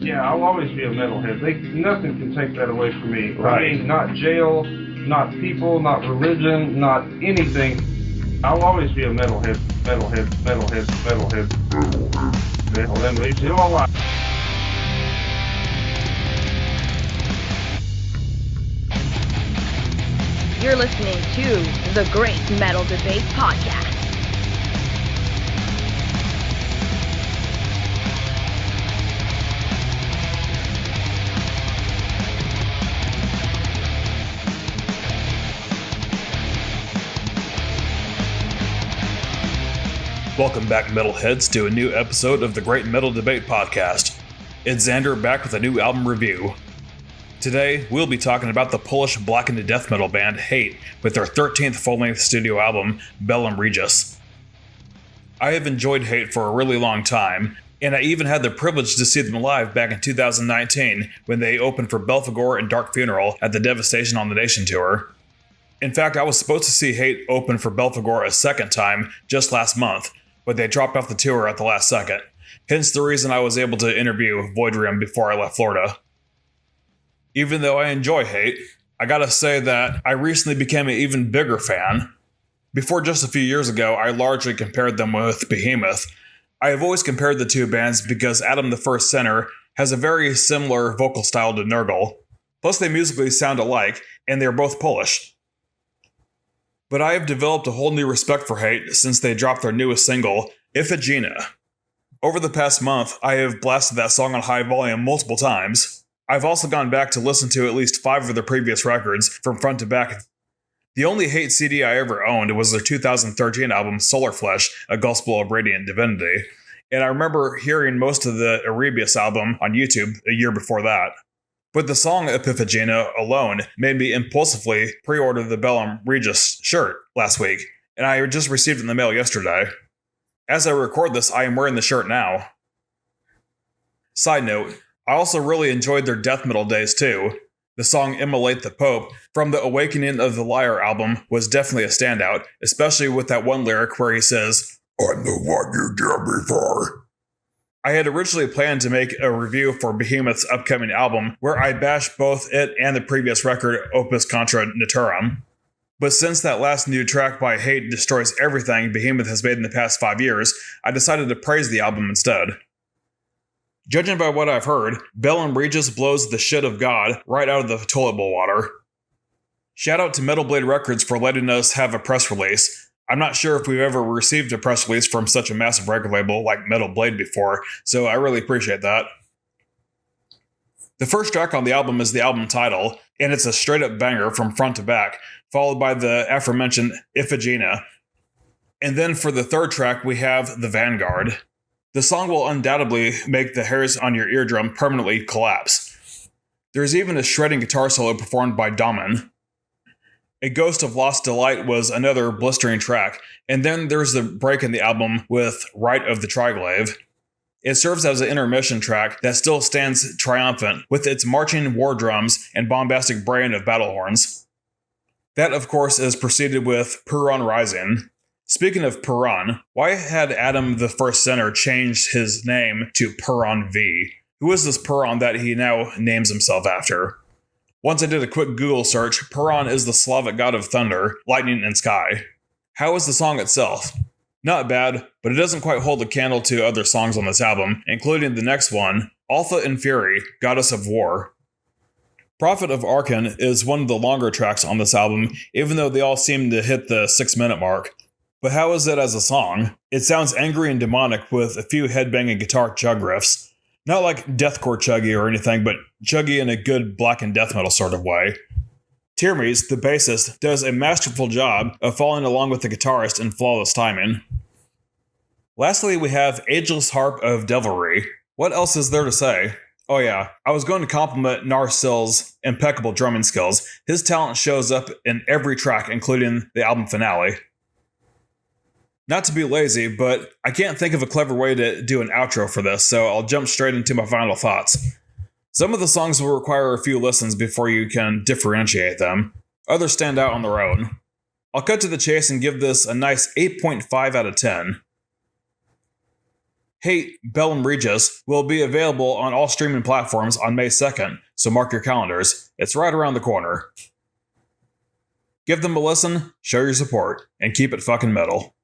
Yeah, I'll always be a metalhead. Nothing can take that away from me. Right. I mean, not jail, not people, not religion, not anything. I'll always be a metalhead. Metalhead leaves you all alive. You're listening to the Great Metal Debate Podcast. Welcome back, metalheads, to a new episode of the Great Metal Debate Podcast. It's Xander back with a new album review. Today, we'll be talking about the Polish blackened death metal band Hate with their 13th full-length studio album, Bellum Regiis. I have enjoyed Hate for a really long time, and I even had the privilege to see them live back in 2019 when they opened for Belphegor and Dark Funeral at the Devastation on the Nation tour. In fact, I was supposed to see Hate open for Belphegor a second time just last month, but they dropped off the tour at the last second. Hence the reason I was able to interview Voidrium before I left Florida. Even though I enjoy Hate, I gotta say that I recently became an even bigger fan. Before just a few years ago, I largely compared them with Behemoth. I have always compared the two bands because Adam the First Center has a very similar vocal style to Nurgle. Plus they musically sound alike, and they're both Polish. But I have developed a whole new respect for Hate since they dropped their newest single, Iphigenia. Over the past month, I have blasted that song on high volume multiple times. I've also gone back to listen to at least 5 of their previous records from front to back. The only Hate CD I ever owned was their 2013 album Solar Flesh, A Gospel of Radiant Divinity, and I remember hearing most of the Erebius album on YouTube a year before that. But the song Iphigenia alone made me impulsively pre-order the Bellum Regiis shirt last week, and I just received it in the mail yesterday. As I record this, I am wearing the shirt now. Side note, I also really enjoyed their death metal days too. The song Immolate the Pope from the Awakening of the Liar album was definitely a standout, especially with that one lyric where he says, "I'm the one you did before." I had originally planned to make a review for Behemoth's upcoming album where I bashed both it and the previous record, Opus Contra Naturam. But since that last new track by Hate destroys everything Behemoth has made in the past 5 years, I decided to praise the album instead. Judging by what I've heard, Bellum Regiis blows the shit of God right out of the toilet bowl water. Shout out to Metal Blade Records for letting us have a press release. I'm not sure if we've ever received a press release from such a massive record label like Metal Blade before, so I really appreciate that. The first track on the album is the album title, and it's a straight-up banger from front to back, followed by the aforementioned Iphigenia. And then for the third track, we have The Vanguard. The song will undoubtedly make the hairs on your eardrum permanently collapse. There's even a shredding guitar solo performed by Damen. A Ghost of Lost Delight was another blistering track, and then there's the break in the album with Rite of the Triglaive. It serves as an intermission track that still stands triumphant with its marching war drums and bombastic braying of battle horns. That, of course, is preceded with Puron Rising. Speaking of Puron, why had Adam the First Center changed his name to Puron V? Who is this Puron that he now names himself after? Once I did a quick Google search, Puron is the Slavic god of thunder, lightning, and sky. How is the song itself? Not bad, but it doesn't quite hold a candle to other songs on this album, including the next one, Alpha and Fury, Goddess of War. Prophet of Archon is one of the longer tracks on this album, even though they all seem to hit the 6-minute mark. But how is it as a song? It sounds angry and demonic with a few headbanging guitar chug riffs. Not like deathcore chuggy or anything, but chuggy in a good black and death metal sort of way. Tyrmes, the bassist, does a masterful job of following along with the guitarist in flawless timing. Lastly, we have Ageless Harp of Devilry. What else is there to say? Oh yeah, I was going to compliment Narsil's impeccable drumming skills. His talent shows up in every track, including the album finale. Not to be lazy, but I can't think of a clever way to do an outro for this, so I'll jump straight into my final thoughts. Some of the songs will require a few listens before you can differentiate them. Others stand out on their own. I'll cut to the chase and give this a nice 8.5 out of 10. Hate, Bellum Regiis will be available on all streaming platforms on May 2nd, so mark your calendars. It's right around the corner. Give them a listen, show your support, and keep it fucking metal.